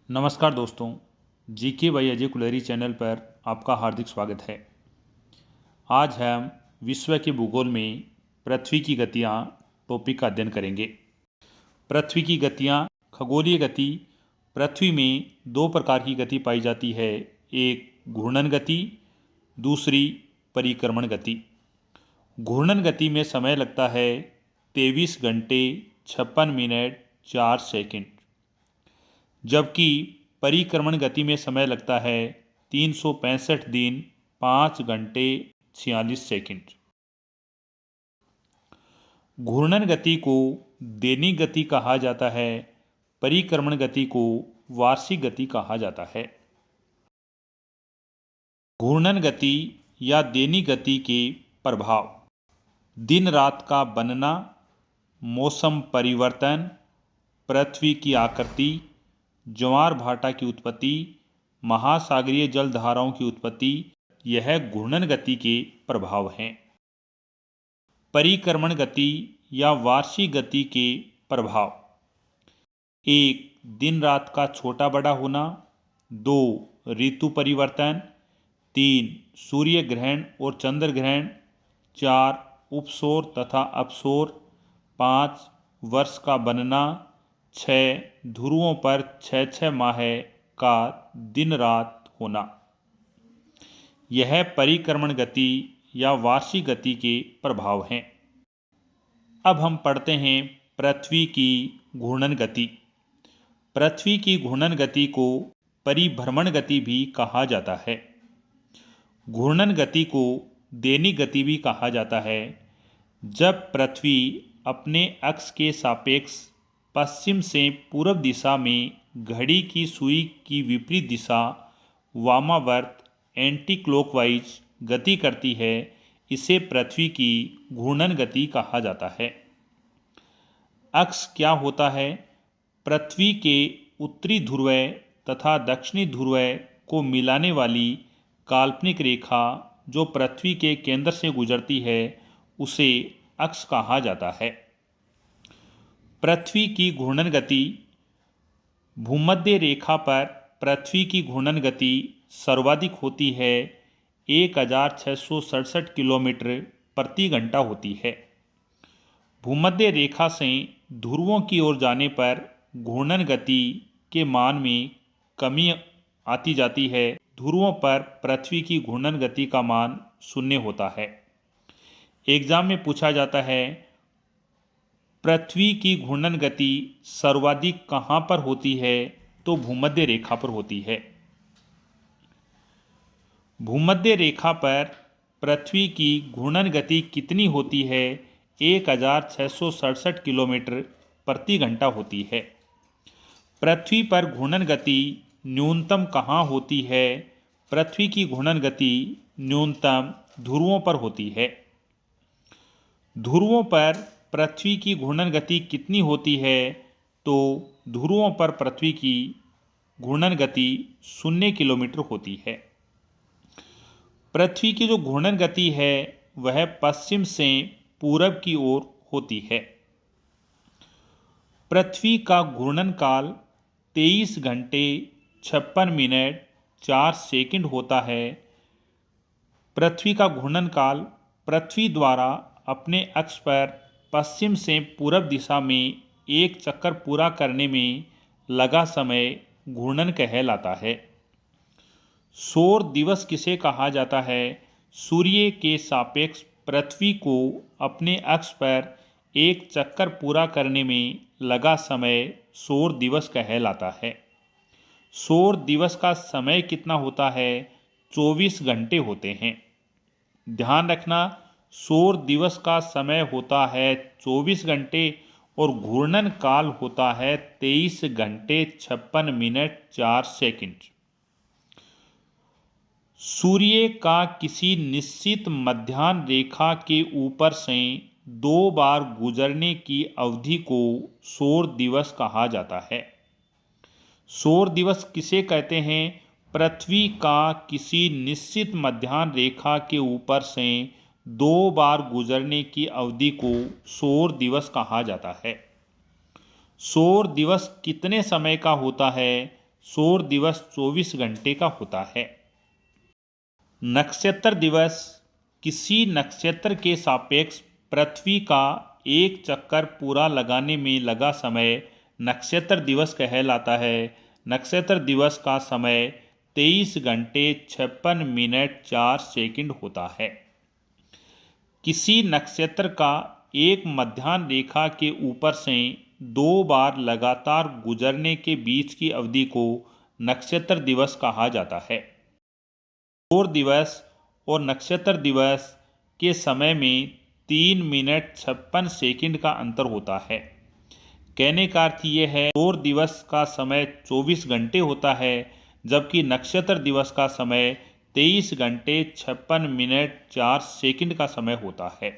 नमस्कार दोस्तों, GK by Ajay Kulhari channel पर आपका हार्दिक स्वागत है। आज हम विश्व के भूगोल में पृथ्वी की गतियाँ टॉपिक का अध्ययन करेंगे। पृथ्वी की गतियाँ, खगोलीय गति। पृथ्वी में दो प्रकार की गति पाई जाती है, एक घूर्णन गति, दूसरी परिक्रमण गति। घूर्णन गति में समय लगता है 23 घंटे 56 मिनट 4 सेकंड, जबकि परिक्रमण गति में समय लगता है 365 दिन 5 घंटे 46 सेकंड। घूर्णन गति को दैनिक गति कहा जाता है, परिक्रमण गति को वार्षिक गति कहा जाता है। घूर्णन गति या दैनिक गति के प्रभाव: दिन रात का बनना, मौसम परिवर्तन, पृथ्वी की आकृति, ज्वार भाटा की उत्पत्ति, महासागरीय जलधाराओं की उत्पत्ति, यह घूर्णन गति के प्रभाव हैं। परिक्रमण गति या वार्षिक गति के प्रभाव: एक, दिन रात का छोटा बड़ा होना, दो, ऋतु परिवर्तन, तीन, सूर्य ग्रहण और चंद्र ग्रहण, चार, उपसौर तथा अपसौर, पाँच, वर्ष का बनना, छः, ध्रुवों पर 6 माह का दिन रात होना। यह परिक्रमण गति या वार्षिक गति के प्रभाव हैं। अब हम पढ़ते हैं पृथ्वी की घूर्णन गति। पृथ्वी की घूर्णन गति को परिभ्रमण गति भी कहा जाता है। घूर्णन गति को दैनिक गति भी कहा जाता है। जब पृथ्वी अपने अक्ष के सापेक्ष पश्चिम से पूर्व दिशा में घड़ी की सुई की विपरीत दिशा वामावर्त एंटी क्लॉकवाइज गति करती है, इसे पृथ्वी की घूर्णन गति कहा जाता है। अक्ष क्या होता है? पृथ्वी के उत्तरी ध्रुव तथा दक्षिणी ध्रुव को मिलाने वाली काल्पनिक रेखा जो पृथ्वी के केंद्र से गुजरती है, उसे अक्ष कहा जाता है। पृथ्वी की घूर्णन गति: भूमध्य रेखा पर पृथ्वी की घूर्णन गति सर्वाधिक होती है, 1667 किलोमीटर प्रति घंटा होती है। भूमध्य रेखा से ध्रुवों की ओर जाने पर घूर्णन गति के मान में कमी आती जाती है। ध्रुवों पर पृथ्वी की घूर्णन गति का मान 0 होता है। एग्जाम में पूछा जाता है, पृथ्वी की घूर्णन गति सर्वाधिक कहाँ पर होती है? तो भूमध्य रेखा पर होती है। भूमध्य रेखा पर पृथ्वी की घूर्णन गति कितनी होती है? 1667 किलोमीटर प्रति घंटा होती है। पृथ्वी पर घूर्णन गति न्यूनतम कहाँ होती है? पृथ्वी की घूर्णन गति न्यूनतम ध्रुवों पर होती है। ध्रुवों पर पृथ्वी की घूर्णन गति कितनी होती है? तो ध्रुवों पर पृथ्वी की घूर्णन गति 0 किलोमीटर होती है। पृथ्वी की जो घूर्णन गति है वह पश्चिम से पूरब की ओर होती है। पृथ्वी का घूर्णन काल 23 घंटे 56 मिनट 4 सेकंड होता है। पृथ्वी का घूर्णन काल पृथ्वी द्वारा अपने अक्ष पर पश्चिम से पूरब दिशा में एक चक्कर पूरा करने में लगा समय घूर्णन कहलाता है। सौर दिवस किसे कहा जाता है? सूर्य के सापेक्ष पृथ्वी को अपने अक्ष पर एक चक्कर पूरा करने में लगा समय सौर दिवस कहलाता है। सौर दिवस का समय कितना होता है? 24 घंटे होते हैं। ध्यान रखना, सौर दिवस का समय होता है 24 घंटे और घूर्णन काल होता है 23 घंटे 56 मिनट 4 सेकंड। सूर्य का किसी निश्चित मध्याह्न रेखा के ऊपर से 2 बार गुजरने की अवधि को सौर दिवस कहा जाता है। सौर दिवस किसे कहते हैं? पृथ्वी का किसी निश्चित मध्याह्न रेखा के ऊपर से 2 बार गुजरने की अवधि को सौर दिवस कहा जाता है। सौर दिवस कितने समय का होता है? सौर दिवस 24 घंटे का होता है। नक्षत्र दिवस किसी नक्षत्र के सापेक्ष पृथ्वी का एक चक्कर पूरा लगाने में लगा समय नक्षत्र दिवस कहलाता है। नक्षत्र दिवस का समय 23 घंटे 56 मिनट 4 सेकंड होता है। किसी नक्षत्र का एक मध्याह्न रेखा के ऊपर से 2 बार लगातार गुजरने के बीच की अवधि को नक्षत्र दिवस कहा जाता है। सौर दिवस और नक्षत्र दिवस के समय में 3 मिनट 56 सेकंड का अंतर होता है। कहने का अर्थ यह है, सौर दिवस का समय 24 घंटे होता है, जबकि नक्षत्र दिवस का समय 23 घंटे 56 मिनट 4 सेकंड का समय होता है।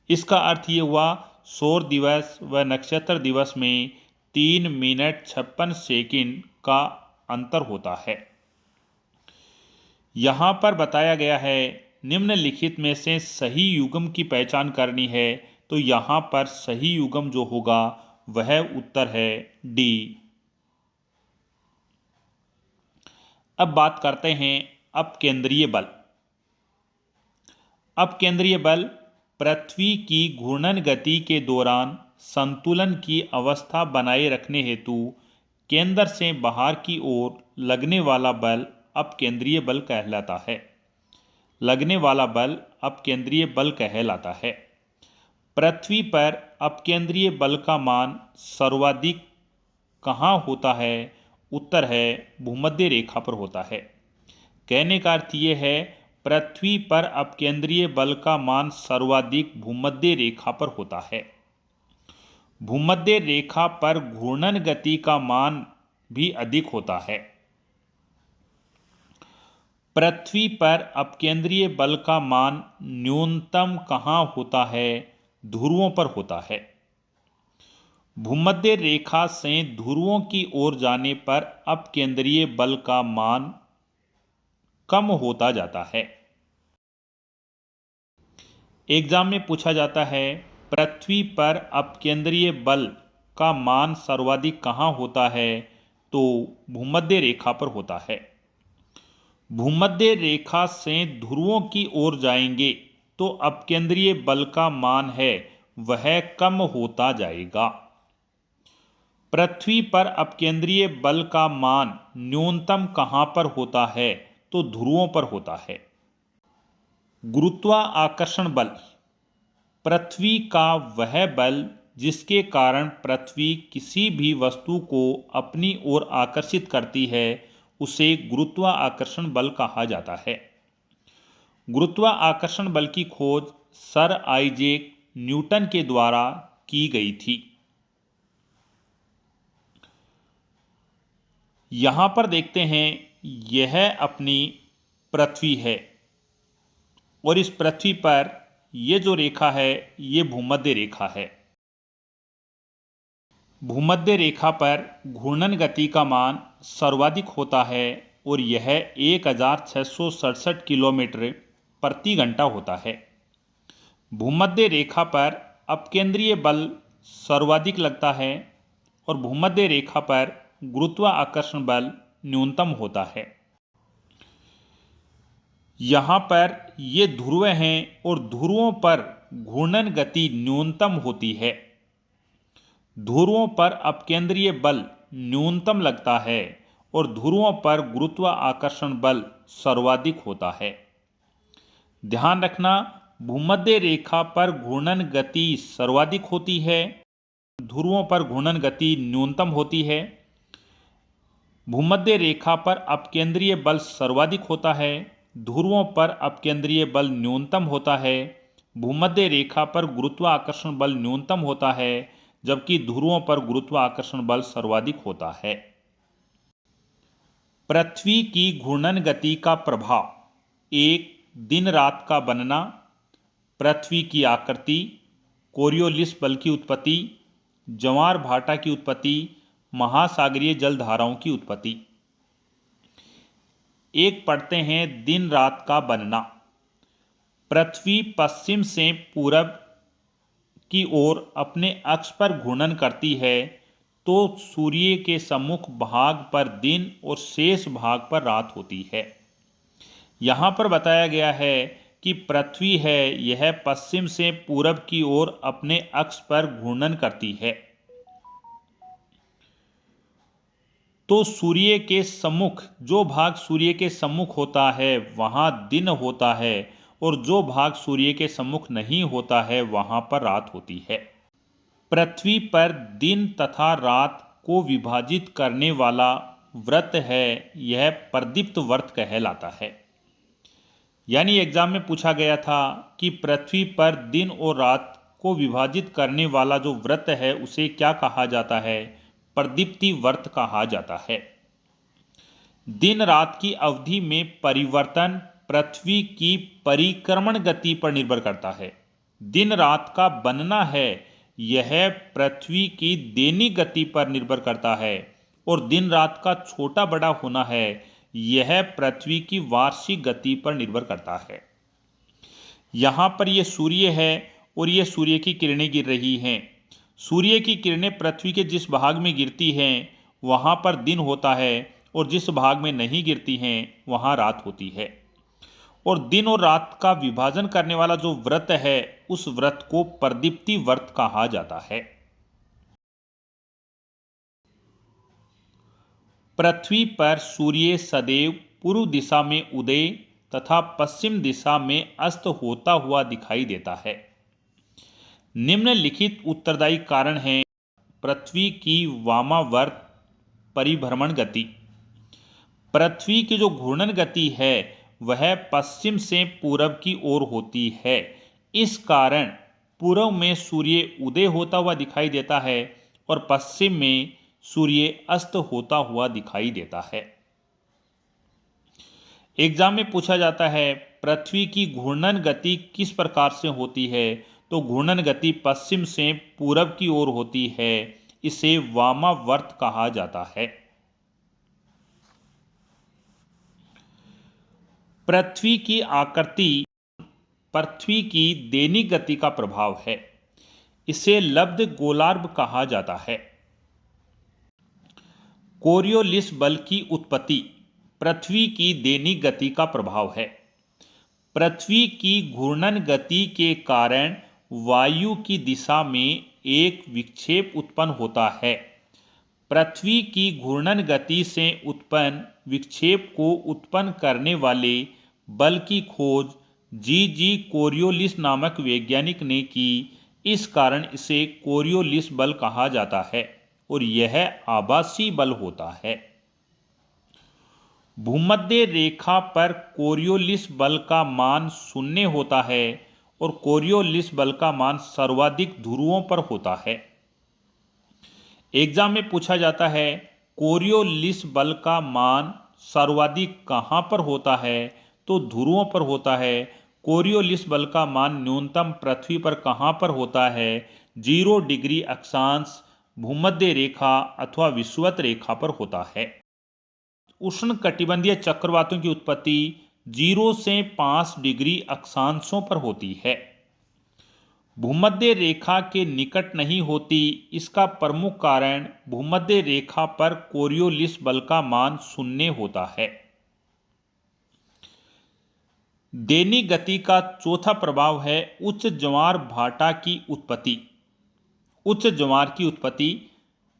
इसका अर्थ ये हुआ, सौर दिवस व नक्षत्र दिवस में 3 मिनट 56 सेकंड का अंतर होता है। यहाँ पर बताया गया है, निम्नलिखित में से सही युग्म की पहचान करनी है, तो यहाँ पर सही युग्म जो होगा वह उत्तर है डी। अब बात करते हैं अपकेंद्रीय बल। अपकेंद्रीय बल पृथ्वी की घूर्णन गति के दौरान संतुलन की अवस्था बनाए रखने हेतु केंद्र से बाहर की ओर लगने वाला बल अपकेंद्रीय बल कहलाता है। लगने वाला बल अपकेंद्रीय बल कहलाता है। पृथ्वी पर अपकेंद्रीय बल का मान सर्वाधिक कहाँ होता है? उत्तर है भूमध्य रेखा पर होता है। कहने का अर्थ यह है, पृथ्वी पर अपकेंद्रीय बल का मान सर्वाधिक भूमध्य रेखा पर होता है। भूमध्य रेखा पर घूर्णन गति का मान भी अधिक होता है। पृथ्वी पर अपकेंद्रीय बल का मान न्यूनतम कहाँ होता है? ध्रुवों पर होता है। भूमध्य रेखा से ध्रुवों की ओर जाने पर अपकेंद्रीय बल का मान कम होता जाता है। एग्जाम में पूछा जाता है, पृथ्वी पर अपकेंद्रीय बल का मान सर्वाधिक कहाँ होता है? तो भूमध्य रेखा पर होता है। भूमध्य रेखा से ध्रुवों की ओर जाएंगे तो अपकेंद्रीय बल का मान है वह कम होता जाएगा। पृथ्वी पर अपकेंद्रीय बल का मान न्यूनतम कहां पर होता है? तो ध्रुवों पर होता है। गुरुत्वाकर्षण बल पृथ्वी का वह बल जिसके कारण पृथ्वी किसी भी वस्तु को अपनी ओर आकर्षित करती है उसे गुरुत्वाकर्षण बल कहा जाता है। गुरुत्वाकर्षण बल की खोज सर आइजैक न्यूटन के द्वारा की गई थी। यहां पर देखते हैं, यह अपनी पृथ्वी है और इस पृथ्वी पर यह जो रेखा है यह भूमध्य रेखा है। भूमध्य रेखा पर घूर्णन गति का मान सर्वाधिक होता है और यह 1667 किलोमीटर प्रति घंटा होता है। भूमध्य रेखा पर अपकेंद्रीय बल सर्वाधिक लगता है और भूमध्य रेखा पर गुरुत्वाकर्षण बल न्यूनतम होता है। यहां पर ये ध्रुव हैं और ध्रुवों पर घूर्णन गति न्यूनतम होती है। ध्रुवों पर अपकेंद्रीय बल न्यूनतम लगता है और ध्रुवों पर गुरुत्वाकर्षण बल सर्वाधिक होता है। ध्यान रखना, भूमध्य रेखा पर घूर्णन गति सर्वाधिक होती है, ध्रुवों पर घूर्णन गति न्यूनतम होती है। भूमध्य रेखा पर अपकेंद्रीय बल सर्वाधिक होता है, ध्रुवों पर अपकेंद्रीय बल न्यूनतम होता है। भूमध्य रेखा पर गुरुत्वाकर्षण बल न्यूनतम होता है, जबकि ध्रुवों पर गुरुत्वाकर्षण बल सर्वाधिक होता है। पृथ्वी की घूर्णन गति का प्रभाव: 1. दिन रात का बनना, पृथ्वी की आकृति, कोरियोलिस बल की उत्पत्ति, ज्वार भाटा की उत्पत्ति, महासागरीय जलधाराओं की उत्पत्ति। एक पढ़ते हैं, दिन रात का बनना। पृथ्वी पश्चिम से पूरब की ओर अपने अक्ष पर घूर्णन करती है तो सूर्य के सम्मुख भाग पर दिन और शेष भाग पर रात होती है। यहां पर बताया गया है कि पृथ्वी है यह पश्चिम से पूरब की ओर अपने अक्ष पर घूर्णन करती है। तो सूर्य के सम्मुख, जो भाग सूर्य के सम्मुख होता है वहां दिन होता है, और जो भाग सूर्य के सम्मुख नहीं होता है वहां पर रात होती है। पृथ्वी पर दिन तथा रात को विभाजित करने वाला व्रत है यह प्रदीप्त व्रत कहलाता है। यानी एग्जाम में पूछा गया था कि पृथ्वी पर दिन और रात को विभाजित करने वाला जो व्रत है उसे क्या कहा जाता है? प्रदीप्ति व्रत कहा जाता है। दिन रात की अवधि में परिवर्तन पृथ्वी की परिक्रमण गति पर निर्भर करता है। दिन रात का बनना है यह पृथ्वी की दैनिक गति पर निर्भर करता है, और दिन रात का छोटा बड़ा होना है यह पृथ्वी की वार्षिक गति पर निर्भर करता है। यहां पर यह सूर्य है और यह सूर्य की किरणें गिर रही हैं। सूर्य की किरणें पृथ्वी के जिस भाग में गिरती हैं वहां पर दिन होता है, और जिस भाग में नहीं गिरती हैं वहां रात होती है। और दिन और रात का विभाजन करने वाला जो व्रत है उस व्रत को प्रदीप्ति व्रत कहा जाता है। पृथ्वी पर सूर्य सदैव पूर्व दिशा में उदय तथा पश्चिम दिशा में अस्त होता हुआ दिखाई देता है। निम्नलिखित उत्तरदायी कारण हैं पृथ्वी की वामावर्त परिभ्रमण गति। पृथ्वी की जो घूर्णन गति है वह पश्चिम से पूरब की ओर होती है। इस कारण पूर्व में सूर्य उदय होता हुआ दिखाई देता है और पश्चिम में सूर्य अस्त होता हुआ दिखाई देता है। एग्जाम में पूछा जाता है पृथ्वी की घूर्णन गति किस प्रकार से होती है? तो घूर्णन गति पश्चिम से पूरब की ओर होती है। इसे वामावर्त कहा जाता है। पृथ्वी की आकृति पृथ्वी की दैनिक गति का प्रभाव है। इसे लब्ध गोलार्ध कहा जाता है। कोरियोलिस बल की उत्पत्ति पृथ्वी की दैनिक गति का प्रभाव है। पृथ्वी की घूर्णन गति के कारण वायु की दिशा में एक विक्षेप उत्पन्न होता है। पृथ्वी की घूर्णन गति से उत्पन्न विक्षेप को उत्पन्न करने वाले बल की खोज जी कोरियोलिस नामक वैज्ञानिक ने की। इस कारण इसे कोरियोलिस बल कहा जाता है और यह आभासी बल होता है। भूमध्य रेखा पर कोरियोलिस बल का मान 0 होता है और कोरियोलिस बल का मान सर्वाधिक ध्रुवों पर होता है। एग्जाम में पूछा जाता है कोरियोलिस बल का मान सर्वाधिक कहां पर होता है? तो ध्रुवों पर होता है। कोरियोलिस बल का मान न्यूनतम पृथ्वी पर कहां पर होता है? 0 डिग्री अक्षांश, भूमध्य रेखा अथवा विषुवत रेखा पर होता है। उष्णकटिबंधीय चक्रवातों की उत्पत्ति 0 से 5 डिग्री अक्षांशों पर होती है। भूमध्य रेखा के निकट नहीं होती। इसका प्रमुख कारण भूमध्य रेखा पर कोरियोलिस बल का मान 0 होता है। दैनिक गति का चौथा प्रभाव है उच्च ज्वार भाटा की उत्पत्ति। उच्च ज्वार की उत्पत्ति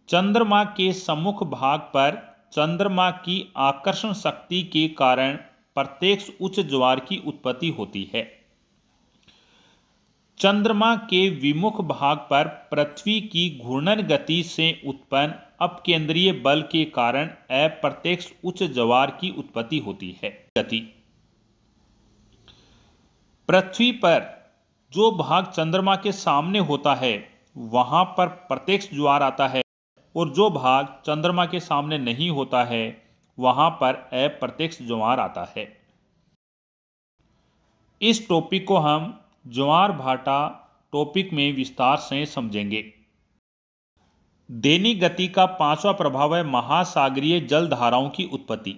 चंद्रमा के सम्मुख भाग पर चंद्रमा की आकर्षण शक्ति के कारण प्रत्यक्ष उच्च ज्वार की उत्पत्ति होती है। चंद्रमा के विमुख भाग पर पृथ्वी की घूर्णन गति से उत्पन्न अपकेंद्रीय बल के कारण अप्रत्यक्ष उच्च ज्वार की उत्पत्ति होती है। गति पृथ्वी पर जो भाग चंद्रमा के सामने होता है वहां पर प्रत्यक्ष ज्वार आता है, और जो भाग चंद्रमा के सामने नहीं होता है वहां पर अप्रत्यक्ष ज्वार आता है। इस टॉपिक को हम ज्वार भाटा टॉपिक में विस्तार से समझेंगे। दैनिक गति का पांचवा प्रभाव है महासागरीय जलधाराओं की उत्पत्ति।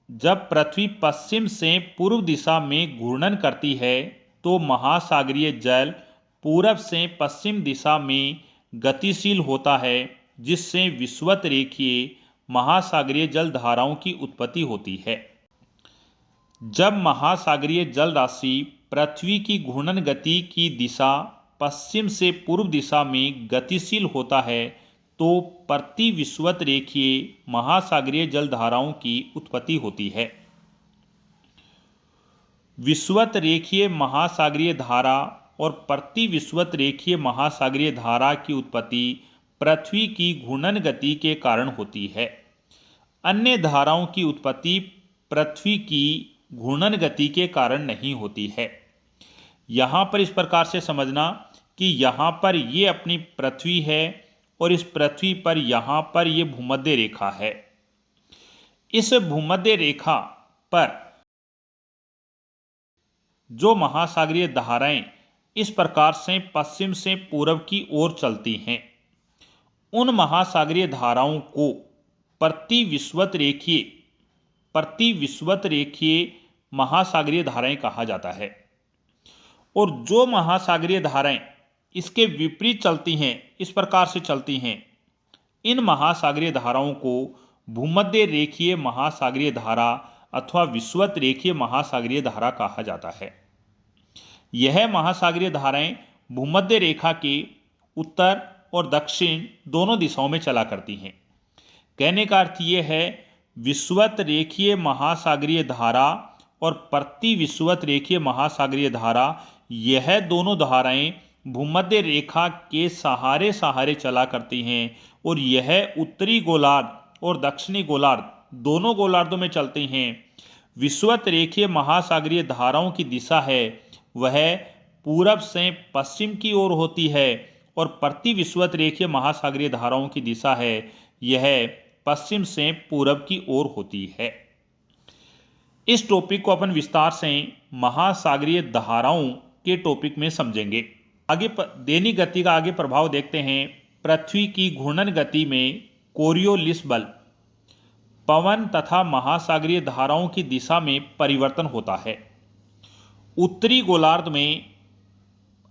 जब पृथ्वी पश्चिम से पूर्व दिशा में घूर्णन करती है तो महासागरीय जल पूरब से पश्चिम दिशा में गतिशील होता है, जिससे विषुवत रेखीय महासागरीय जल धाराओं की उत्पत्ति होती है। जब महासागरीय जल राशि पृथ्वी की घूर्णन गति की दिशा पश्चिम से पूर्व दिशा में गतिशील होता है, तो प्रति विषुवत रेखीय महासागरीय जल धाराओं की उत्पत्ति होती है। विषुवत रेखीय महासागरीय धारा और प्रति विषुवत रेखीय महासागरीय धारा की उत्पत्ति पृथ्वी की घूर्णन गति के कारण होती है। अन्य धाराओं की उत्पत्ति पृथ्वी की घूर्णन गति के कारण नहीं होती है। यहां पर इस प्रकार से समझना कि यहां पर ये अपनी पृथ्वी है और इस पृथ्वी पर यहां पर ये भूमध्य रेखा है। इस भूमध्य रेखा पर जो महासागरीय धाराएं इस प्रकार से पश्चिम से पूर्व की ओर चलती हैं, उन महासागरीय धाराओं को प्रति विषुवत रेखीय महासागरीय धाराएं कहा जाता है। और जो महासागरीय धाराएं इसके विपरीत चलती हैं, इस प्रकार से चलती हैं, इन महासागरीय धाराओं को भूमध्य रेखीय महासागरीय धारा अथवा विषुवत रेखीय महासागरीय धारा कहा जाता है। यह महासागरीय धाराएं भूमध्य रेखा के उत्तर और दक्षिण दोनों दिशाओं में चला करती हैं। कहने का अर्थ यह है, विषुवत रेखीय महासागरीय धारा और प्रति विषुवत रेखीय महासागरीय धारा, यह दोनों धाराएं भूमध्य रेखा के सहारे सहारे चला करती हैं और यह उत्तरी गोलार्ध और दक्षिणी गोलार्ध दोनों गोलार्धों में चलती हैं। विषुवत रेखीय महासागरीय धाराओं की दिशा है वह पूरब से पश्चिम की ओर होती है और प्रति विषुवत रेखीय महासागरीय धाराओं की दिशा है यह पश्चिम से पूरब की ओर होती है। इस टॉपिक को अपन विस्तार से महासागरीय धाराओं के टॉपिक में समझेंगे। आगे दैनिक गति का आगे प्रभाव देखते हैं। पृथ्वी की घूर्णन गति में कोरियोलिस बल, पवन तथा महासागरीय धाराओं की दिशा में परिवर्तन होता है। उत्तरी गोलार्ध में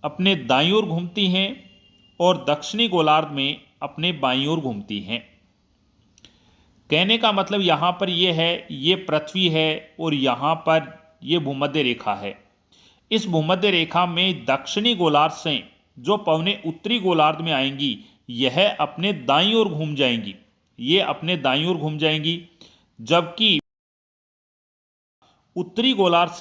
अपने दाईं ओर घूमती हैं और दक्षिणी गोलार्ध में अपने बाईं ओर घूमती हैं। कहने का मतलब यहां पर यह है, ये पृथ्वी है और यहां पर यह भूमध्य रेखा है। इस भूमध्य रेखा में दक्षिणी गोलार्ध से जो पवनें उत्तरी गोलार्ध में आएंगी, यह अपने दाईं ओर घूम जाएंगी, ये अपने दाईं ओर घूम जाएंगी, जबकि उत्तरी गोलार्ध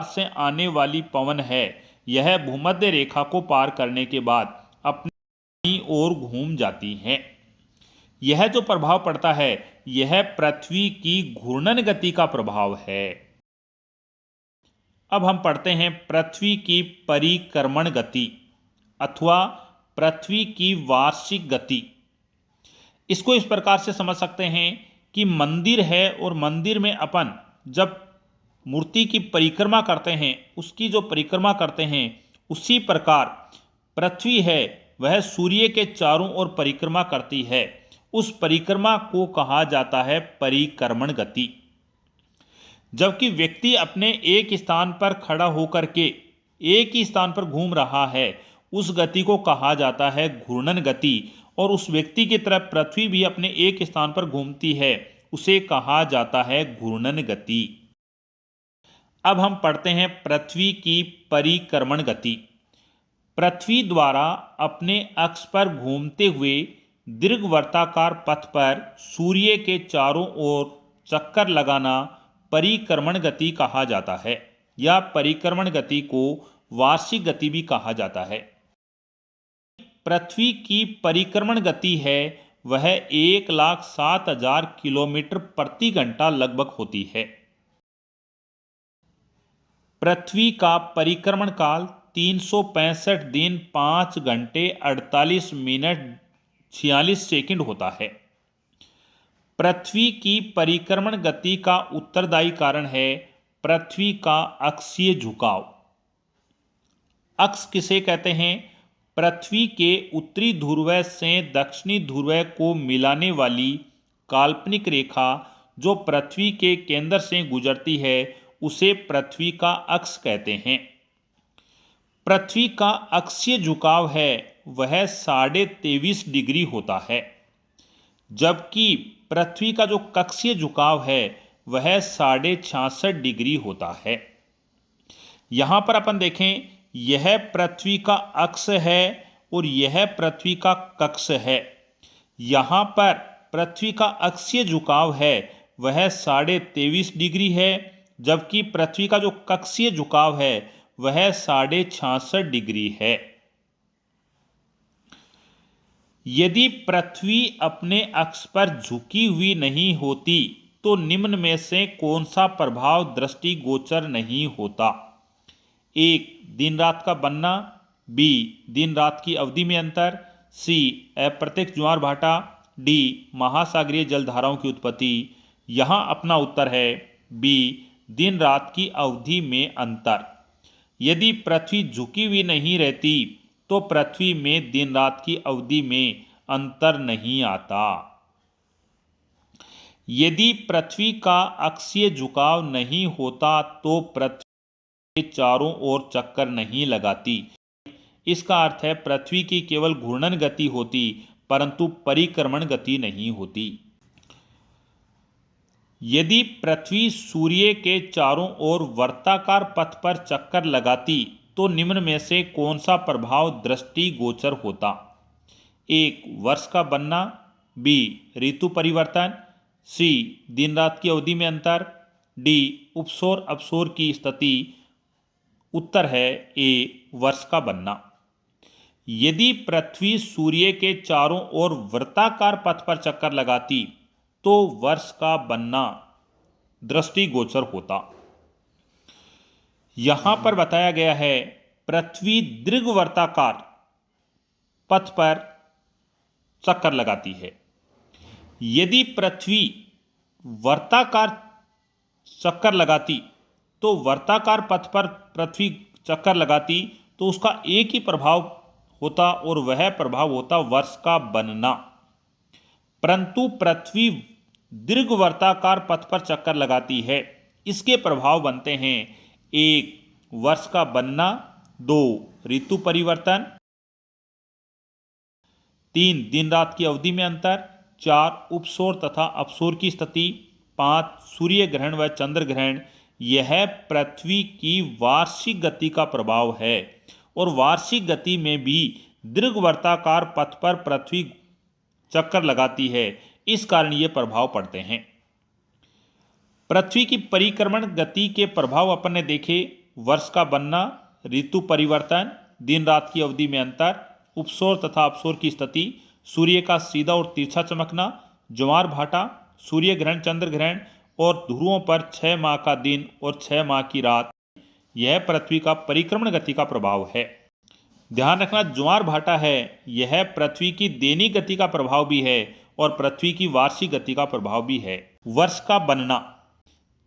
से आने वाली पवन है, यह भूमध्य रेखा को पार करने के बाद अपनी दाईं ओर घूम जाती हैं। यह जो प्रभाव पड़ता है, यह पृथ्वी की घूर्णन गति का प्रभाव है। अब हम पढ़ते हैं पृथ्वी की परिक्रमण गति अथवा पृथ्वी की वार्षिक गति। इसको इस प्रकार से समझ सकते हैं कि मंदिर है और मंदिर में अपन जब मूर्ति की परिक्रमा करते हैं, उसकी जो परिक्रमा करते हैं, उसी प्रकार पृथ्वी है वह सूर्य के चारों ओर परिक्रमा करती है। उस परिक्रमा को कहा जाता है परिक्रमण गति। जबकि व्यक्ति अपने एक स्थान पर खड़ा होकर के एक ही स्थान पर घूम रहा है, उस गति को कहा जाता है घूर्णन गति। और उस व्यक्ति की तरफ पृथ्वी भी अपने एक स्थान पर घूमती है, उसे कहा जाता है घूर्णन गति। अब हम पढ़ते हैं पृथ्वी की परिक्रमण गति। पृथ्वी द्वारा अपने अक्ष पर घूमते हुए दीर्घवृत्ताकार पथ पर सूर्य के चारों ओर चक्कर लगाना परिक्रमण गति कहा जाता है, या परिक्रमण गति को वार्षिक गति भी कहा जाता है। पृथ्वी की परिक्रमण गति है वह 1,07,000 किलोमीटर प्रति घंटा लगभग होती है। पृथ्वी का परिक्रमण काल 365 दिन 5 घंटे 48 मिनट 46 सेकंड होता है। पृथ्वी की परिक्रमण गति का उत्तरदायी कारण है पृथ्वी का अक्षीय झुकाव। अक्ष किसे कहते हैं? पृथ्वी के उत्तरी ध्रुव से दक्षिणी ध्रुव को मिलाने वाली काल्पनिक रेखा जो पृथ्वी के केंद्र से गुजरती है, उसे पृथ्वी का अक्ष कहते हैं। पृथ्वी का अक्षीय झुकाव है वह 23.5 डिग्री होता है, जबकि पृथ्वी का जो कक्षीय झुकाव है वह 66.5 डिग्री होता है। यहां पर अपन देखें, यह पृथ्वी का अक्ष है और यह पृथ्वी का कक्ष है। यहां पर पृथ्वी का अक्षीय झुकाव है वह 23.5 डिग्री है, जबकि पृथ्वी का जो कक्षीय झुकाव है वह 66.5 डिग्री है। यदि पृथ्वी अपने अक्ष पर झुकी हुई नहीं होती तो निम्न में से कौन सा प्रभाव दृष्टिगोचर नहीं होता? 1. दिन रात का बनना, बी. दिन रात की अवधि में अंतर, सी. अप्रत्यक्ष ज्वार भाटा, डी. महासागरीय जलधाराओं की उत्पत्ति। यहां अपना उत्तर है बी. दिन रात की अवधि में अंतर। यदि पृथ्वी झुकी हुई नहीं रहती तो पृथ्वी में दिन रात की अवधि में अंतर नहीं आता। यदि पृथ्वी का अक्षीय झुकाव नहीं होता तो पृथ्वी के चारों ओर चक्कर नहीं लगाती। इसका अर्थ है पृथ्वी की केवल घूर्णन गति होती परंतु परिक्रमण गति नहीं होती। यदि पृथ्वी सूर्य के चारों ओर वर्ताकार पथ पर चक्कर लगाती तो निम्न में से कौन सा प्रभाव दृष्टिगोचर होता? 1. वर्ष का बनना, बी. ऋतु परिवर्तन, सी. दिन रात की अवधि में अंतर, डी. उपसौर अपसौर की स्थिति। उत्तर है ए. वर्ष का बनना। यदि पृथ्वी सूर्य के चारों ओर वृत्ताकार पथ पर चक्कर लगाती तो वर्ष का बनना दृष्टिगोचर होता। यहां पर बताया गया है पृथ्वी दीर्घवृत्ताकार पथ पर चक्कर लगाती है। यदि पृथ्वी वर्ताकार चक्कर लगाती तो वर्ताकार पथ पर पृथ्वी चक्कर लगाती तो उसका एक ही प्रभाव होता और वह प्रभाव होता वर्ष का बनना। परंतु पृथ्वी दीर्घवृत्ताकार पथ पर चक्कर लगाती है, इसके प्रभाव बनते हैं 1. वर्ष का बनना, 2. ऋतु परिवर्तन, 3. दिन रात की अवधि में अंतर, 4. उपसौर तथा अपसौर की स्थिति, 5. सूर्य ग्रहण व चंद्र ग्रहण। यह पृथ्वी की वार्षिक गति का प्रभाव है और वार्षिक गति में भी दीर्घवृत्ताकार पथ पर पृथ्वी चक्कर लगाती है, इस कारण ये प्रभाव पड़ते हैं। पृथ्वी की परिक्रमण गति के प्रभाव अपन ने देखे, वर्ष का बनना, ऋतु परिवर्तन, दिन रात की अवधि में अंतर, उपसौर तथा अपसौर की स्थिति, सूर्य का सीधा और तिरछा चमकना, ज्वार भाटा, सूर्य ग्रहण चंद्र ग्रहण और ध्रुवों पर 6 माह का दिन और 6 माह की रात। यह पृथ्वी का परिक्रमण गति का प्रभाव है। ध्यान रखना, ज्वार भाटा है यह पृथ्वी की दैनिक गति का प्रभाव भी है और पृथ्वी की वार्षिक गति का प्रभाव भी है। वर्ष का बनना,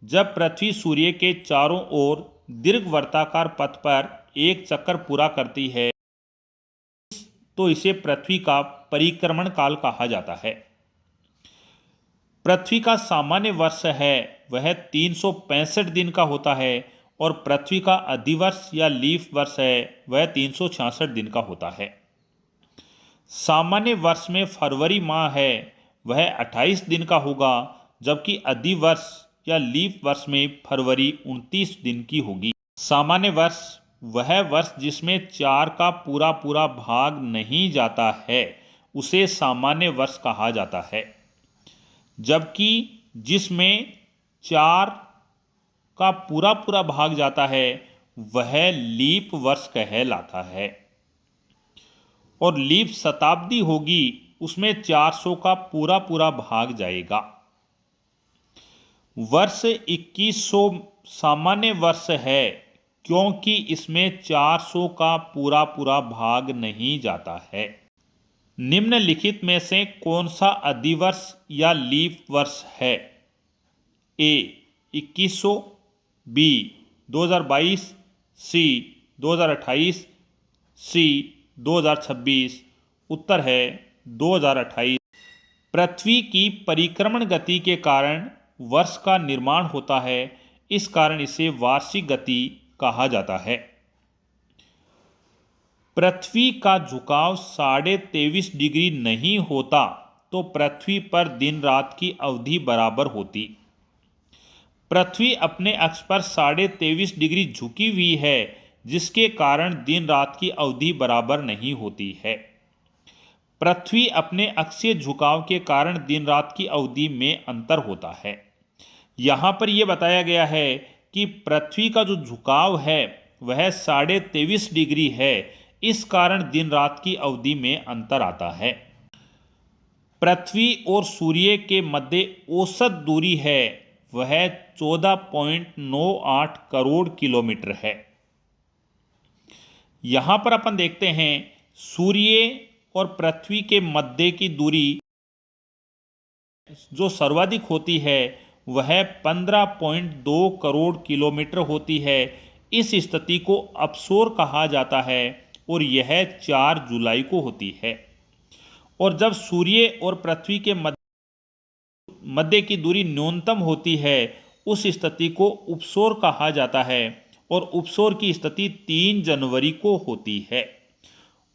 जब पृथ्वी सूर्य के चारों ओर दीर्घवृत्ताकार पथ पर एक चक्कर पूरा करती है तो इसे पृथ्वी का परिक्रमण काल कहा जाता है। पृथ्वी का सामान्य वर्ष है वह 365 दिन का होता है और पृथ्वी का अधिवर्ष या लीफ वर्ष है वह 366 दिन का होता है। सामान्य वर्ष में फरवरी माह है वह 28 दिन का होगा, जबकि अधिवर्ष या लीफ वर्ष में फरवरी 29 दिन की होगी। सामान्य वर्ष वह वर्ष जिसमें 4 का पूरा पूरा भाग नहीं जाता है उसे सामान्य वर्ष कहा जाता है, जबकि जिसमें 4 का पूरा पूरा भाग जाता है वह लीप वर्ष कहलाता है। और लीप शताब्दी होगी उसमें 400 का पूरा पूरा भाग जाएगा। वर्ष 2100 सामान्य वर्ष है क्योंकि इसमें 400 का पूरा पूरा भाग नहीं जाता है। निम्नलिखित में से कौन सा अधिवर्ष या लीप वर्ष है? ए 2100, बी 2022, सी 2028, सी 2026। उत्तर है 2028। पृथ्वी की परिक्रमण गति के कारण वर्ष का निर्माण होता है, इस कारण इसे वार्षिक गति कहा जाता है। पृथ्वी का झुकाव 23.5 डिग्री नहीं होता तो पृथ्वी पर दिन रात की अवधि बराबर होती। पृथ्वी अपने अक्ष पर 23.5 डिग्री झुकी हुई है, जिसके कारण दिन रात की अवधि बराबर नहीं होती है। पृथ्वी अपने अक्षीय झुकाव के कारण दिन रात की अवधि में अंतर होता है। यहां पर यह बताया गया है कि पृथ्वी का जो झुकाव है वह 23.5 डिग्री है, इस कारण दिन रात की अवधि में अंतर आता है। पृथ्वी और सूर्य के मध्य औसत दूरी है वह 14.98 करोड़ किलोमीटर है। यहां पर अपन देखते हैं सूर्य और पृथ्वी के मध्य की दूरी जो सर्वाधिक होती है वह 15.2 करोड़ किलोमीटर होती है। इस स्थिति को अपसोर कहा जाता है और यह 4 जुलाई को होती है। और जब सूर्य और पृथ्वी के मध्य की दूरी न्यूनतम होती है उस स्थिति को उपसौर कहा जाता है और उपसौर की स्थिति 3 जनवरी को होती है।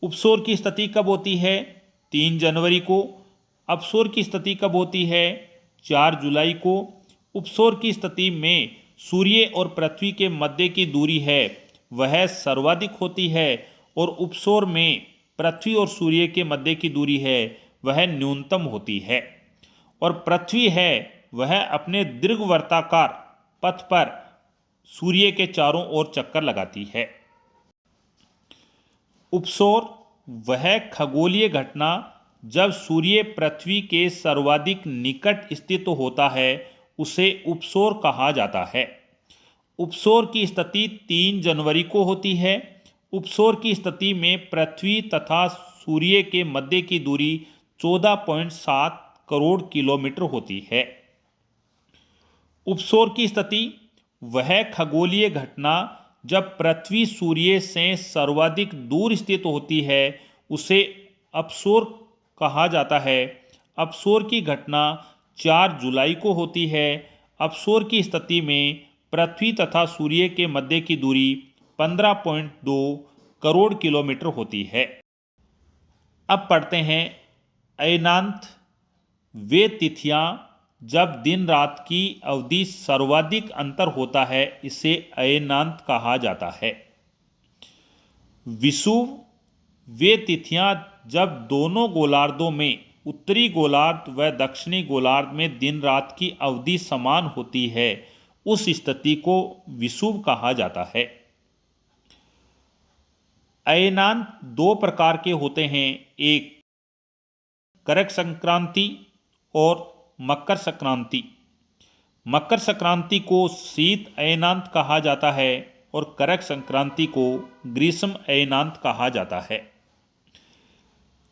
उपसौर की स्थिति कब होती है? 3 जनवरी को। अपसौर की स्थिति कब होती है? 4 जुलाई को। उपसौर की स्थिति में सूर्य और पृथ्वी के मध्य की दूरी है वह सर्वाधिक होती है और उपसौर में पृथ्वी और सूर्य के मध्य की दूरी है वह न्यूनतम होती है। और पृथ्वी है वह अपने दीर्घवृत्ताकार पथ पर सूर्य के चारों ओर चक्कर लगाती है। उपसौर वह खगोलीय घटना जब सूर्य पृथ्वी के सर्वाधिक निकट स्थित होता है उसे उपसौर कहा जाता है। उपसौर की स्थिति 3 जनवरी को होती है। उपसौर की स्थिति में पृथ्वी तथा सूर्य के मध्य की दूरी 14.7 करोड़ किलोमीटर होती है। उपसौर की स्थिति वह खगोलीय घटना जब पृथ्वी सूर्य से सर्वाधिक दूर स्थित होती है उसे अपसौर कहा जाता है। अपसौर की घटना 4 जुलाई को होती है। अपसौर की स्थिति में पृथ्वी तथा सूर्य के मध्य की दूरी 15.2 करोड़ किलोमीटर होती है। अब पढ़ते हैं अयनांत। वे तिथियां जब दिन रात की अवधि सर्वाधिक अंतर होता है इसे अयनांत कहा जाता है। विषुव वे तिथियां जब दोनों गोलार्धों में उत्तरी गोलार्ध व दक्षिणी गोलार्ध में दिन रात की अवधि समान होती है उस स्थिति को विषुव कहा जाता है। अयनांत 2 प्रकार के होते हैं, एक करक संक्रांति और मकर संक्रांति। मकर संक्रांति को शीत अयनांत कहा जाता है और करक संक्रांति को ग्रीष्म अयनांत कहा जाता है।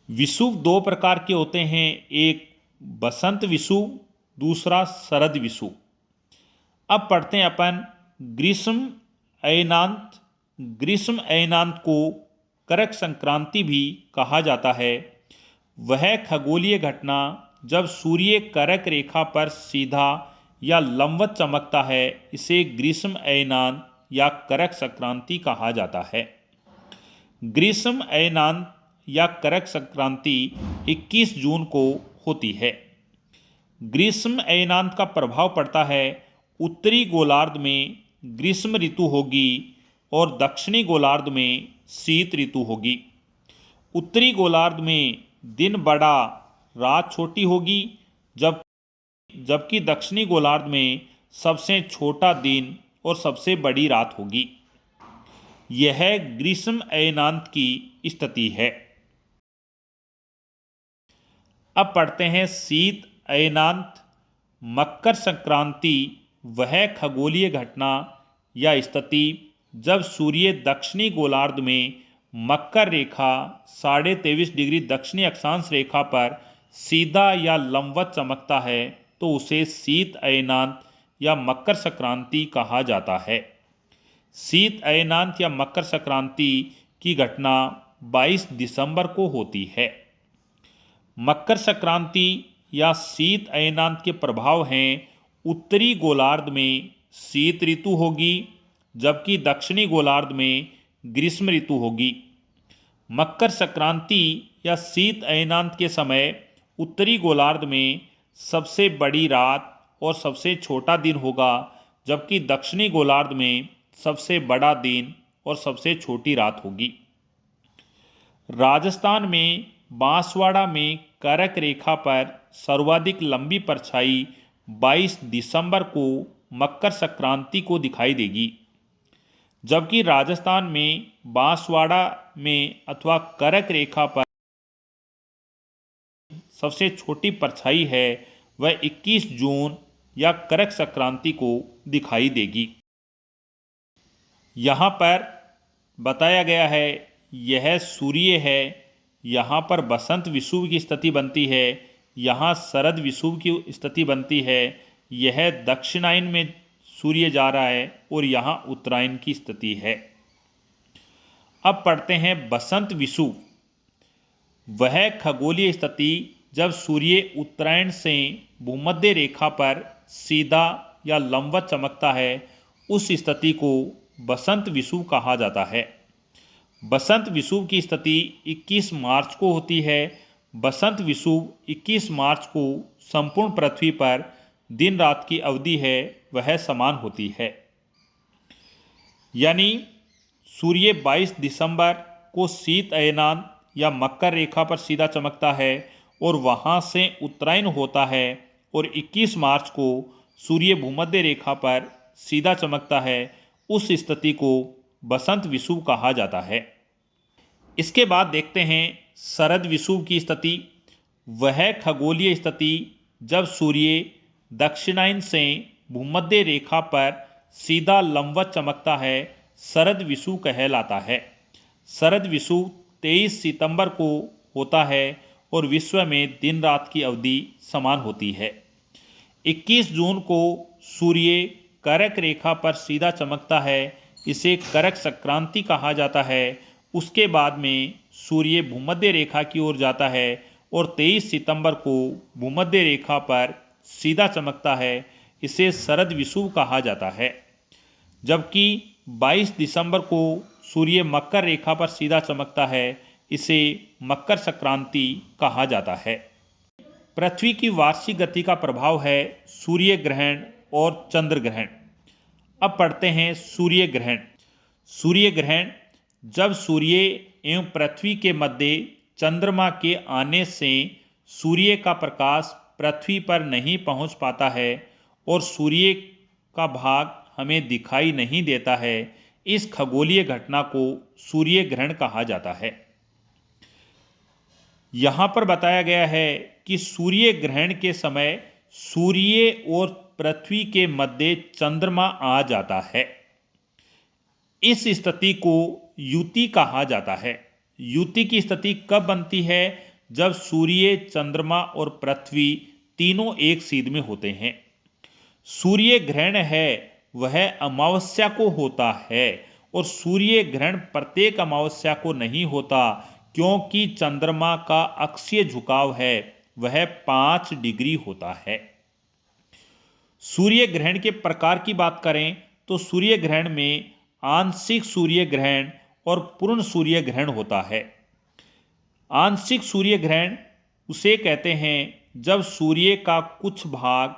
विषुव 2 प्रकार के होते हैं, एक बसंत विषुव, दूसरा शरद विषुव। अब पढ़ते हैं अपन ग्रीष्म अयनांत। ग्रीष्म अयनांत को करक संक्रांति भी कहा जाता है। वह खगोलीय घटना जब सूर्य करक रेखा पर सीधा या लंबवत चमकता है इसे ग्रीष्म अयनांत या करक संक्रांति कहा जाता है। ग्रीष्म अयनांत या करक संक्रांति 21 जून को होती है। ग्रीष्म अयनांत का प्रभाव पड़ता है उत्तरी गोलार्ध में ग्रीष्म ऋतु होगी और दक्षिणी गोलार्ध में शीत ऋतु होगी। उत्तरी गोलार्ध में दिन बड़ा रात छोटी होगी जबकि दक्षिणी गोलार्ध में सबसे छोटा दिन और सबसे बड़ी रात होगी। यह ग्रीष्म अयनांत की स्थिति है। अब पढ़ते हैं शीत अयनांत। मकर संक्रांति वह खगोलीय घटना या स्थिति जब सूर्य दक्षिणी गोलार्ध में मकर रेखा 23.5 डिग्री दक्षिणी अक्षांश रेखा पर सीधा या लंबवत चमकता है तो उसे शीत अयनांत या मकर संक्रांति कहा जाता है। शीत अयनांत या मकर संक्रांति की घटना 22 दिसंबर को होती है। मकर संक्रांति या शीत अयनांत के प्रभाव हैं उत्तरी गोलार्ध में शीत ऋतु होगी जबकि दक्षिणी गोलार्ध में ग्रीष्म ऋतु होगी। मकर संक्रांति या शीत अयनांत के समय उत्तरी गोलार्ध में सबसे बड़ी रात और सबसे छोटा दिन होगा, जबकि दक्षिणी गोलार्ध में सबसे बड़ा दिन और सबसे छोटी रात होगी। राजस्थान में बांसवाड़ा में कर्क रेखा पर सर्वाधिक लंबी परछाई 22 दिसंबर को मकर संक्रांति को दिखाई देगी, जबकि राजस्थान में बांसवाड़ा में अथवा कर्क रेखा पर सबसे छोटी परछाई है वह 21 जून या कर्क संक्रांति को दिखाई देगी। यहाँ पर बताया गया है यह सूर्य है, यहाँ पर बसंत विषुव की स्थिति बनती है, यहाँ शरद विषुव की स्थिति बनती है, यह दक्षिणायन में सूर्य जा रहा है और यहाँ उत्तरायण की स्थिति है। अब पढ़ते हैं बसंत विषुव। वह खगोलीय स्थिति जब सूर्य उत्तरायण से भूमध्य रेखा पर सीधा या लंबवत चमकता है, उस स्थिति को बसंत विषुव कहा जाता है। बसंत विषुव की स्थिति 21 मार्च को होती है। बसंत विषुव 21 मार्च को संपूर्ण पृथ्वी पर दिन रात की अवधि है वह समान होती है, यानी सूर्य 22 दिसंबर को शीत अयनांत या मकर रेखा पर सीधा चमकता है और वहां से उत्तरायण होता है, और 21 मार्च को सूर्य भूमध्य रेखा पर सीधा चमकता है। उस स्थिति को बसंत विषुव कहा जाता है। इसके बाद देखते हैं शरद विषुव की स्थिति। वह खगोलीय स्थिति जब सूर्य दक्षिणायन से भूमध्य रेखा पर सीधा लंबवत चमकता है, शरद विषुव कहलाता है। शरद विषुव 23 सितंबर को होता है और विश्व में दिन रात की अवधि समान होती है। 21 जून को सूर्य कर्क रेखा पर सीधा चमकता है, इसे कर्क संक्रांति कहा जाता है। उसके बाद में सूर्य भूमध्य रेखा की ओर जाता है और 23 सितंबर को भूमध्य रेखा पर सीधा चमकता है, इसे शरद विषुव कहा जाता है। जबकि 22 दिसंबर को सूर्य मकर रेखा पर सीधा चमकता है, इसे मकर संक्रांति कहा जाता है। पृथ्वी की वार्षिक गति का प्रभाव है सूर्य ग्रहण और चंद्र ग्रहण। अब पढ़ते हैं सूर्य ग्रहण। सूर्य ग्रहण जब सूर्य एवं पृथ्वी के मध्य चंद्रमा के आने से सूर्य का प्रकाश पृथ्वी पर नहीं पहुंच पाता है और सूर्य का भाग हमें दिखाई नहीं देता है, इस खगोलीय घटना को सूर्य ग्रहण कहा जाता है। यहां पर बताया गया है कि सूर्य ग्रहण के समय सूर्य और पृथ्वी के मध्य चंद्रमा आ जाता है। इस स्थिति को युति कहा जाता है। युति की स्थिति कब बनती है? जब सूर्य, चंद्रमा और पृथ्वी तीनों एक सीध में होते हैं। सूर्य ग्रहण है वह अमावस्या को होता है और सूर्य ग्रहण प्रत्येक अमावस्या को नहीं होता, क्योंकि चंद्रमा का अक्षीय झुकाव है वह 5 डिग्री होता है। सूर्य ग्रहण के प्रकार की बात करें तो सूर्य ग्रहण में आंशिक सूर्य ग्रहण और पूर्ण सूर्य ग्रहण होता है। आंशिक सूर्य ग्रहण उसे कहते हैं जब सूर्य का कुछ भाग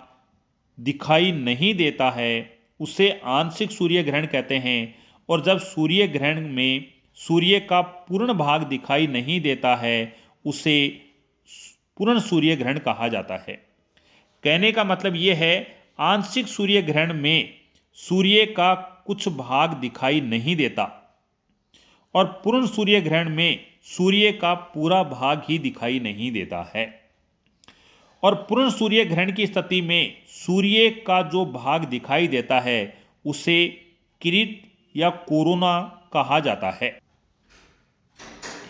दिखाई नहीं देता है, उसे आंशिक सूर्य ग्रहण कहते हैं। और जब सूर्य ग्रहण में सूर्य का पूर्ण भाग दिखाई नहीं देता है, उसे पूर्ण सूर्य ग्रहण कहा जाता है। कहने का मतलब यह है, आंशिक सूर्य ग्रहण में सूर्य का कुछ भाग दिखाई नहीं देता और पूर्ण सूर्य ग्रहण में सूर्य का पूरा भाग ही दिखाई नहीं देता है। और पूर्ण सूर्य ग्रहण की स्थिति में सूर्य का जो भाग दिखाई देता है उसे किरीट या कोरोना कहा जाता है।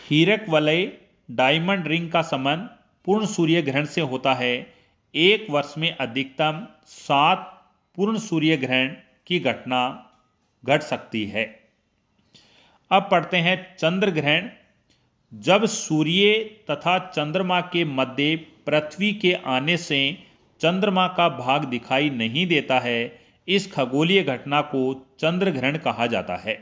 हीरक वलय डायमंड रिंग का संबंध पूर्ण सूर्य ग्रहण से होता है। एक वर्ष में अधिकतम 7 पूर्ण सूर्य ग्रहण की घटना घट सकती है। अब पढ़ते हैं चंद्र ग्रहण। जब सूर्य तथा चंद्रमा के मध्य पृथ्वी के आने से चंद्रमा का भाग दिखाई नहीं देता है, इस खगोलीय घटना को चंद्र ग्रहण कहा जाता है।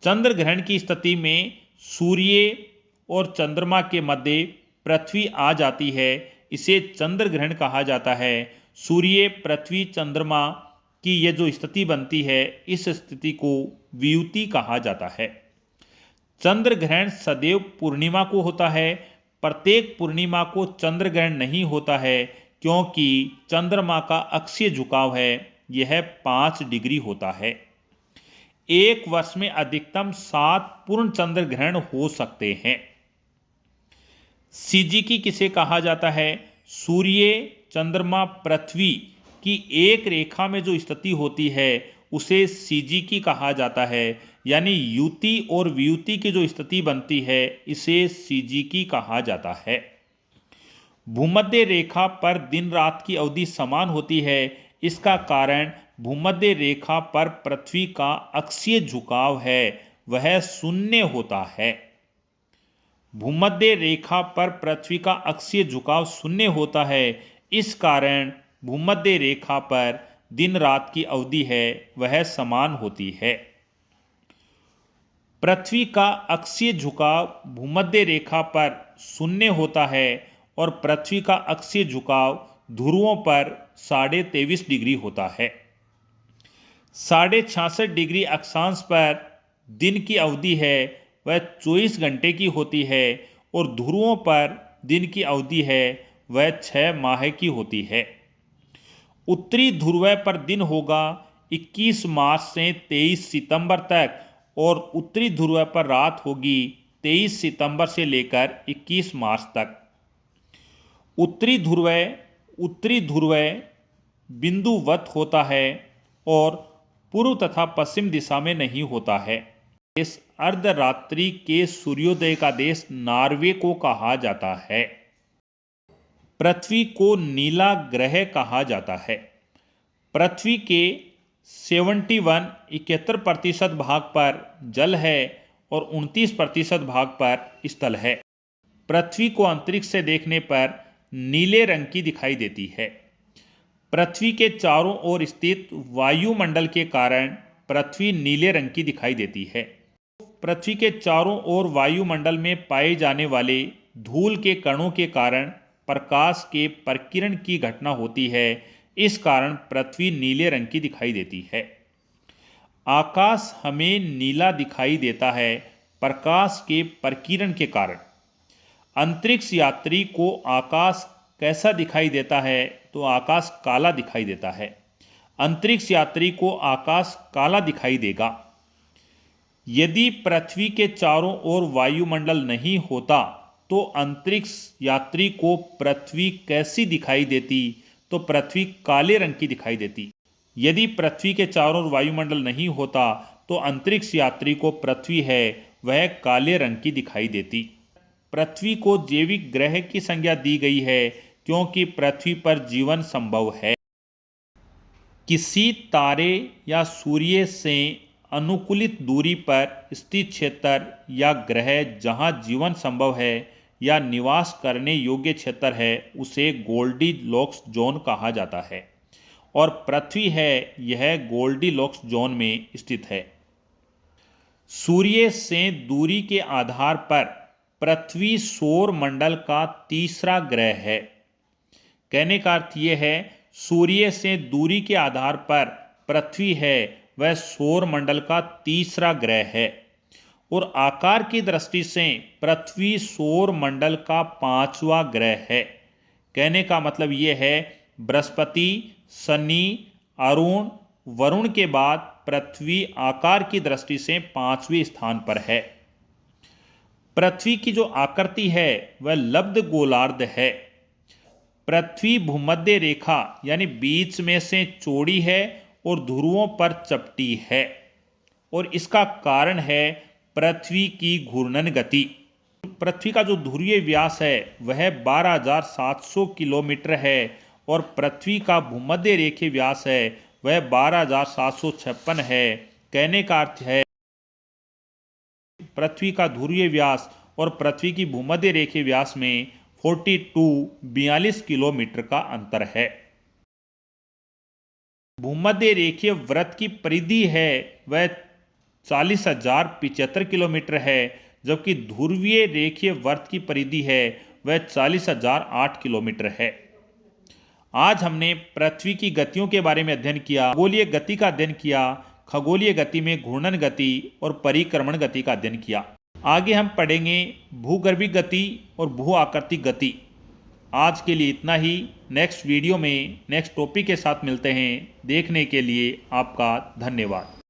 चंद्र ग्रहण की स्थिति में सूर्य और चंद्रमा के मध्य पृथ्वी आ जाती है, इसे चंद्र ग्रहण कहा जाता है। सूर्य, पृथ्वी, चंद्रमा की यह जो स्थिति बनती है, इस स्थिति को वियुति कहा जाता है। चंद्र ग्रहण सदैव पूर्णिमा को होता है। प्रत्येक पूर्णिमा को चंद्र ग्रहण नहीं होता है, क्योंकि चंद्रमा का अक्षीय झुकाव है, यह 5 डिग्री होता है। एक वर्ष में अधिकतम 7 पूर्ण चंद्र ग्रहण हो सकते हैं। सिजिकी किसे कहा जाता है? सूर्य, चंद्रमा, पृथ्वी की एक रेखा में जो स्थिति होती है उसे सिजिकी कहा जाता है। यानी युति और वियुति की जो स्थिति बनती है, इसे सिजिकी कहा जाता है। भूमध्य रेखा पर दिन रात की अवधि समान होती है। इसका कारण भूमध्य रेखा पर पृथ्वी का अक्षीय झुकाव है, वह शून्य होता है। भूमध्य रेखा पर पृथ्वी का अक्षीय झुकाव शून्य होता है। इस कारण भूमध्य रेखा पर दिन रात की अवधि है वह समान होती है। पृथ्वी का अक्षीय झुकाव भूमध्य रेखा पर शून्य होता है और पृथ्वी का अक्षीय झुकाव ध्रुवों पर 23.5 डिग्री होता है। 66.5 डिग्री अक्षांश पर दिन की अवधि है वह 24 घंटे की होती है और ध्रुवों पर दिन की अवधि है वह 6 माह की होती है। उत्तरी ध्रुव पर दिन होगा 21 मार्च से 23 सितंबर तक और उत्तरी ध्रुव पर रात होगी 23 सितंबर से लेकर 21 मार्च तक। उत्तरी ध्रुव बिंदुवत होता है और पूर्व तथा पश्चिम दिशा में नहीं होता है। इस अर्धरात्रि के सूर्योदय का देश नॉर्वे को कहा जाता है। पृथ्वी को नीला ग्रह कहा जाता है। पृथ्वी के 71% भाग पर जल है और 29% भाग पर स्थल है। पृथ्वी को अंतरिक्ष से देखने पर नीले रंग की दिखाई देती है। पृथ्वी के चारों ओर स्थित वायुमंडल के कारण पृथ्वी नीले रंग की दिखाई देती है। पृथ्वी के चारों ओर वायुमंडल में पाए जाने वाले धूल के कणों के कारण प्रकाश के प्रकीर्ण की घटना होती है। इस कारण पृथ्वी नीले रंग की दिखाई देती है। आकाश हमें नीला दिखाई देता है प्रकाश के प्रकीर्ण के कारण। अंतरिक्ष यात्री को आकाश कैसा दिखाई देता है? तो आकाश काला दिखाई देता है। अंतरिक्ष यात्री को आकाश काला दिखाई देगा। यदि पृथ्वी के चारों ओर वायुमंडल नहीं होता तो अंतरिक्ष यात्री को पृथ्वी कैसी दिखाई देती? तो पृथ्वी काले रंग की दिखाई देती। यदि पृथ्वी के चारों ओर वायुमंडल नहीं होता तो अंतरिक्ष यात्री को पृथ्वी है वह काले रंग की दिखाई देती। पृथ्वी को जैविक ग्रह की संज्ञा दी गई है क्योंकि पृथ्वी पर जीवन संभव है। किसी तारे या सूर्य से अनुकूलित दूरी पर स्थित क्षेत्र या ग्रह जहां जीवन संभव है या निवास करने योग्य क्षेत्र है उसे गोल्डीलॉक्स जोन कहा जाता है और पृथ्वी है यह गोल्डीलॉक्स जोन में स्थित है। सूर्य से दूरी के आधार पर पृथ्वी सौर मंडल का तीसरा ग्रह है। कहने का अर्थ यह है सूर्य से दूरी के आधार पर पृथ्वी है वह सौर मंडल का तीसरा ग्रह है और आकार की दृष्टि से पृथ्वी सौर मंडल का 5वां ग्रह है। कहने का मतलब यह है बृहस्पति, शनि, अरुण, वरुण के बाद पृथ्वी आकार की दृष्टि से 5वें स्थान पर है। पृथ्वी की जो आकृति है वह लब्ध गोलार्ध है। पृथ्वी भूमध्य रेखा यानी बीच में से चौड़ी है और ध्रुवों पर चपटी है और इसका कारण है पृथ्वी की घूर्णन गति। पृथ्वी का जो ध्रुवीय व्यास है वह 12,700 किलोमीटर है और पृथ्वी का भूमध्य रेखीय व्यास है वह 12,756 है। कहने का अर्थ है पृथ्वी का ध्रुवीय व्यास और पृथ्वी की भूमध्य रेखीय व्यास में 42 किलोमीटर का अंतर है। भूमध्य रेखीय वृत्त की परिधि है वह 40,075 किलोमीटर है जबकि ध्रुवीय रेखीय वृत्त की परिधि है वह 40,008 किलोमीटर है। आज हमने पृथ्वी की गतियों के बारे में अध्ययन किया, खगोलीय गति का अध्ययन किया, खगोलीय गति में घूर्णन गति और परिक्रमण गति का अध्ययन किया। आगे हम पढ़ेंगे भूगर्भीय गति और भू आकृतिक गति। आज के लिए इतना ही। नेक्स्ट वीडियो में नेक्स्ट टॉपिक के साथ मिलते हैं। देखने के लिए आपका धन्यवाद।